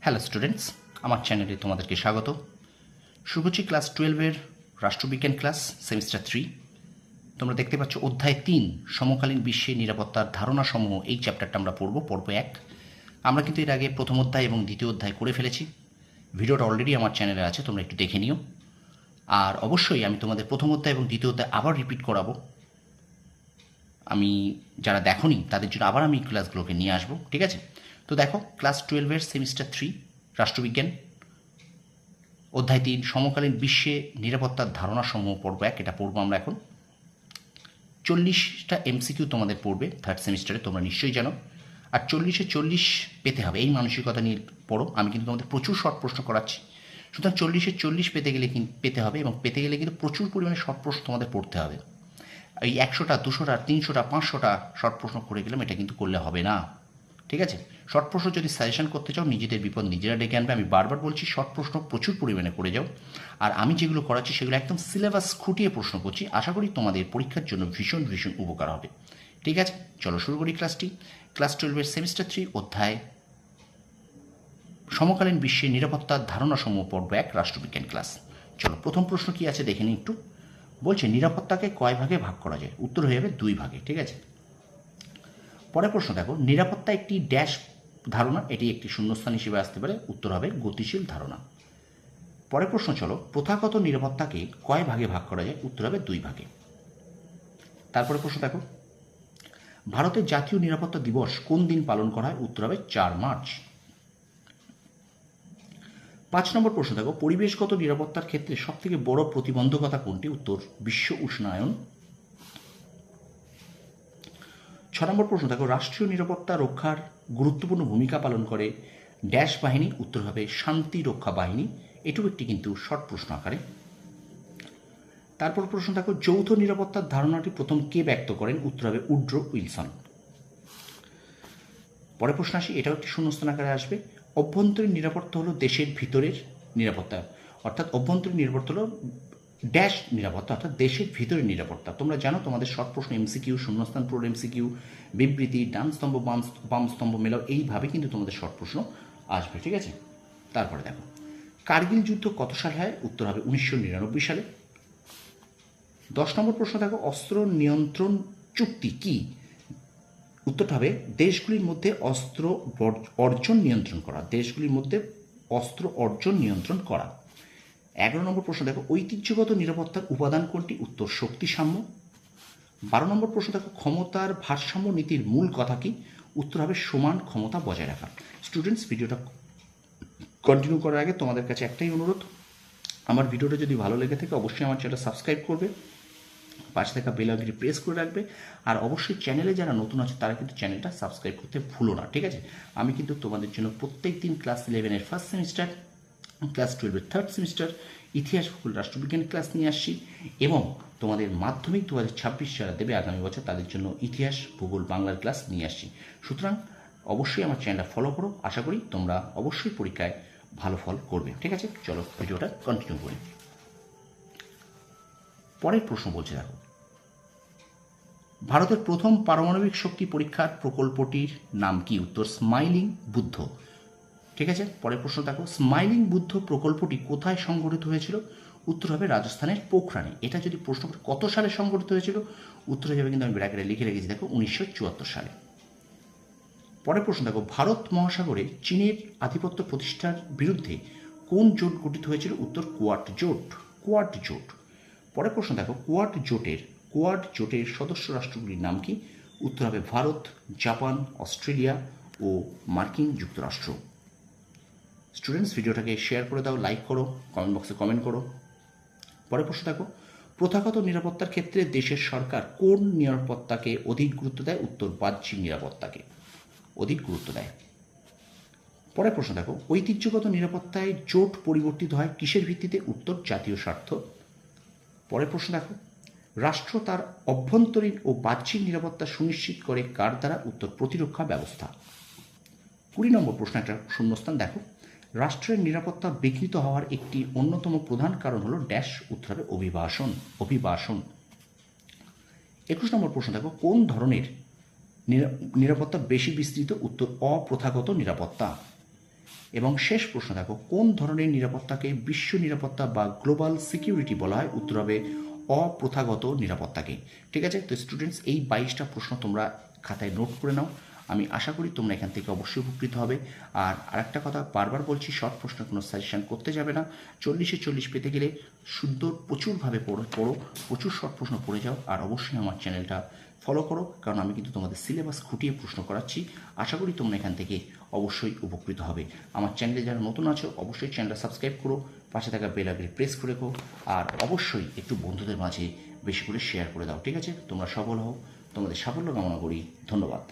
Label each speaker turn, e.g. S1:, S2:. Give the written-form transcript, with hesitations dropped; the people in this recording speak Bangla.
S1: হ্যালো স্টুডেন্টস, আমার চ্যানেলে তোমাদেরকে স্বাগত। শুরু করছি ক্লাস 12-এর রাষ্ট্রবিজ্ঞান ক্লাস সেমিস্টার 3। তোমরা দেখতে পাচ্ছ অধ্যায় 3 সমকালীন বিশ্বে নিরাপত্তার ধারণাসমূহ। এই চ্যাপ্টারটা আমরা পড়ব, পর্ব 1। আমরা কিন্তু এর আগে প্রথম অধ্যায় এবং দ্বিতীয় অধ্যায় করে ফেলেছি। ভিডিওটা অলরেডি আমার চ্যানেলে আছে, তোমরা একটু দেখে নিও। আর অবশ্যই আমি তোমাদের প্রথম অধ্যায় এবং দ্বিতীয় অধ্যায় আবার রিপিট করাবো। আমি যারা দেখোনি তাদের জন্য আবার আমি ক্লাসগুলোকে নিয়ে আসবো, ঠিক আছে? তো দেখো, ক্লাস 12-এর সেমিস্টার 3 রাষ্ট্রবিজ্ঞান অধ্যায় 3 সমকালীন বিশ্বে নিরাপত্তার ধারণাসমূহ পর্ব 1, এটা পড়বো আমরা এখন। 40টা এমসিকিউ তোমাদের পড়বে থার্ড সেমিস্টারে, তোমরা নিশ্চয়ই জানো। আর 40-এ 40 পেতে হবে, এই মানসিকতা নিয়ে পড়ো। আমি কিন্তু তোমাদের প্রচুর শর্ট প্রশ্ন করাচ্ছি, সুতরাং 40-এ 40 পেতে হবে, এবং পেতে গেলে কিন্তু প্রচুর পরিমাণে শর্ট প্রশ্ন তোমাদের পড়তে হবে। এই 100টা 200টা 300টা 500টা শর্ট প্রশ্ন করে গেলাম, এটা কিন্তু করলে হবে না, ঠিক আছে? শর্ট প্রশ্ন যদি সাজেশন করতে চাও, নিজেদের বিপদ নিজেরা ডেকে আনবে। আমি বারবার বলছি, শর্ট প্রশ্ন প্রচুর পরিমাণে করে যাও। আর আমি যেগুলো করাচ্ছি সেগুলো একদম সিলেবাস খুঁটিয়ে প্রশ্ন করছি। আশা করি তোমাদের পরীক্ষার জন্য ভীষণ ভীষণ উপকার হবে, ঠিক আছে? চলো শুরু করি ক্লাসটি। ক্লাস 12-এর সেমিস্টার 3 অধ্যায় সমকালীন বিশ্বে নিরাপত্তার ধারণাসমূহ পর্ব 1 রাষ্ট্রবিজ্ঞান ক্লাস। চলো, প্রথম প্রশ্ন কি আছে দেখে নিই একটু। বলছে নিরাপত্তাকে কয় ভাগে ভাগ করা যায়? উত্তর হয়ে যাবে 2 ভাগে, ঠিক আছে? পরের প্রশ্ন দেখো, নিরাপত্তা একটি ড্যাশ ধারণা, এটি একটি শূন্যস্থান হিসেবে আসতে পারে। উত্তর হবে গতিশীল ধারণা। পরের প্রশ্ন চলো, প্রথাগত নিরাপত্তাকে কয় ভাগে ভাগ করা যায়? উত্তর হবে 2 ভাগে। তারপরে প্রশ্ন দেখো, ভারতের জাতীয় নিরাপত্তা দিবস কোন দিন পালন করা হয়? উত্তর হবে 4 মার্চ। 5 নম্বর প্রশ্ন দেখো, পরিবেশগত নিরাপত্তার ক্ষেত্রে সবথেকে বড় প্রতিবন্ধকতা কোনটি? উত্তর বিশ্ব উষ্ণায়ন। 6 নম্বর প্রশ্ন দেখো, রাষ্ট্রীয় নিরাপত্তা রক্ষার গুরুত্বপূর্ণ ভূমিকা পালন করে ড্যাশ বাহিনী? উত্তর হবে শান্তি রক্ষা বাহিনী। এটুকু একটি কিন্তু শর্ট প্রশ্ন আকারে। তারপর প্রশ্ন দেখো, যৌথ নিরাপত্তার ধারণাটি প্রথম কে ব্যক্ত করেন? উত্তর হবে উড্রো উইলসন। পরের প্রশ্ন আসি, এটাও একটি শূন্যস্থান আকারে আসবে। অভ্যন্তরীণ নিরাপত্তা হলো দেশের ভিতরের নিরাপত্তা, অর্থাৎ অভ্যন্তরীণ নিরাপত্তা হলো ড্যাশ নিরাপত্তা, অর্থাৎ দেশের ভিতরের নিরাপত্তা। তোমরা জানো তোমাদের শর্ট প্রশ্ন এমসিকিউ, শূন্যস্থান পূরণ এমসিকিউ, বিবৃতি, ডান স্তম্ভ বাম স্তম্ভ মেলাও, এইভাবে কিন্তু তোমাদের শর্ট প্রশ্ন আসবে, ঠিক আছে? তারপরে দেখো, কার্গিল যুদ্ধ কত সালে হয়? উত্তর হবে 1999 সালে। 10 নম্বর প্রশ্ন দেখো, অস্ত্র নিয়ন্ত্রণ চুক্তি কি? উত্তরটা হবে দেশগুলির মধ্যে অস্ত্র অর্জন নিয়ন্ত্রণ করা, দেশগুলির মধ্যে অস্ত্র অর্জন নিয়ন্ত্রণ করা। 11 নম্বর প্রশ্ন দেখো, ঐতিহ্যগত নিরাপত্তার উপাদান কোনটি? উত্তর শক্তি সাম্য। 12 নম্বর প্রশ্ন দেখো, ক্ষমতার ভারসাম্য নীতির মূল কথা কি? উত্তর হবে সমান ক্ষমতা বজায় রাখা। স্টুডেন্টস, ভিডিওটা কন্টিনিউ করার আগে তোমাদের কাছে একটাই অনুরোধ, আমার ভিডিওটা যদি ভালো লেগে থাকে অবশ্যই আমার চ্যানেলটা সাবস্ক্রাইব করবে, পাশে থাকা বেল আইকনটি প্রেস করে রাখবে। আর অবশ্যই চ্যানেলে যারা নতুন আছে তারা কিন্তু চ্যানেলটা সাবস্ক্রাইব করতে ভুলো না, ঠিক আছে? আমি কিন্তু তোমাদের জন্য প্রত্যেক দিন ক্লাস 11-এর ফার্স্ট সেমিস্টার, ক্লাস 12-এর থার্ড সেমিস্টার, ইতিহাস ভূগোল রাষ্ট্রবিজ্ঞান ক্লাস নিয়ে আসছি, এবং তোমাদের মাধ্যমিক 2026 যারা দেবে আগামী বছর তাদের জন্য ইতিহাস ভূগোল বাংলার ক্লাস নিয়ে আসছি। সুতরাং অবশ্যই আমার চ্যানেলটা ফলো করো, আশা করি তোমরা অবশ্যই পরীক্ষায় ভালো ফল করবে, ঠিক আছে? চলো ভিডিওটা কন্টিনিউ করি। পরের প্রশ্ন বলছে দেখো, ভারতের প্রথম পারমাণবিক শক্তি পরীক্ষার প্রকল্পটির নাম কি? উত্তর স্মাইলিং বুদ্ধ, ঠিক আছে? পরের প্রশ্ন দেখো, স্মাইলিং বুদ্ধ প্রকল্পটি কোথায় সংগঠিত হয়েছিল? উত্তর হবে রাজস্থানের পোখরানে। এটা যদি প্রশ্ন করে কত সালে সংগঠিত হয়েছিল, উত্তর হয়ে যাবে কিন্তু আমি ব্র্যাকেটে লিখে রেখেছি দেখো 1974 সালে। পরের প্রশ্ন দেখো, ভারত মহাসাগরে চীনের আধিপত্য প্রতিষ্ঠার বিরুদ্ধে কোন জোট গঠিত হয়েছিল? উত্তর কোয়াড জোট, কোয়াড জোট। পরের প্রশ্ন দেখো, কোয়াড জোটের সদস্য রাষ্ট্রগুলির নাম কি? উত্তর হবে ভারত, জাপান, অস্ট্রেলিয়া ও মার্কিন যুক্তরাষ্ট্র। স্টুডেন্টস, ভিডিওটাকে শেয়ার করে দাও, লাইক করো, কমেন্ট বক্সে কমেন্ট করো। পরের প্রশ্ন দেখো, প্রথাগত নিরাপত্তার ক্ষেত্রে দেশের সরকার কোন নিরাপত্তাকে অধিক গুরুত্ব দেয়? উত্তর বাহ্যিক নিরাপত্তাকে অধিক গুরুত্ব দেয়। পরের প্রশ্ন দেখো, ঐতিহ্যগত নিরাপত্তায় জোট পরিবর্তিত হয় কিসের ভিত্তিতে? উত্তর জাতীয় স্বার্থ। পরের প্রশ্ন দেখো, রাষ্ট্র তার অভ্যন্তরীণ ও বাহ্যিক নিরাপত্তা সুনিশ্চিত করে কার দ্বারা? উত্তর প্রতিরক্ষা ব্যবস্থা। 20 নম্বর প্রশ্ন একটা শূন্যস্থান দেখো, রাষ্ট্রের নিরাপত্তা বিঘ্নিত হওয়ার একটি অন্যতম প্রধান কারণ হলো ড্যাশ? উত্তর হবে অভিবাসন। 21 নম্বর প্রশ্ন দেখো, কোন ধরনের নিরাপত্তা বেশি বিস্তৃত? উত্তর অপ্রথাগত নিরাপত্তা। এবং শেষ প্রশ্ন দেখো, কোন ধরনের নিরাপত্তাকে বিশ্ব নিরাপত্তা বা গ্লোবাল সিকিউরিটি বলা হয়? উত্তর হবে অপ্রথাগত নিরাপত্তাকে। ঠিক আছে, তো স্টুডেন্টস এই 22টা প্রশ্ন তোমরা খাতায় নোট করে নাও। আমি আশা করি তোমরা এখান থেকে অবশ্যই উপকৃত হবে। আর আরেকটা কথা বারবার বলছি, শর্ট প্রশ্নের কোনো সাজেশন করতে যাবে না। 40-40 পেতে গেলে সুন্দর প্রচুরভাবে পড়ো, প্রচুর শর্ট প্রশ্ন পড়ে যাও। আর অবশ্যই আমার চ্যানেলটা ফলো করো, কারণ আমি কিন্তু তোমাদের সিলেবাস খুঁটিয়ে প্রশ্ন করাচ্ছি। আশা করি তোমরা এখান থেকে অবশ্যই উপকৃত হবে। আমার চ্যানেলে যারা নতুন আছো অবশ্যই চ্যানেলটা সাবস্ক্রাইব করো, পাশে থাকা বেল আইকনে প্রেস করে রেখো, আর অবশ্যই একটু বন্ধুদের মাঝে বেশি করে শেয়ার করে দাও। ঠিক আছে, তোমরা সফল হও, তোমাদের সাফল্য কামনা করি। ধন্যবাদ।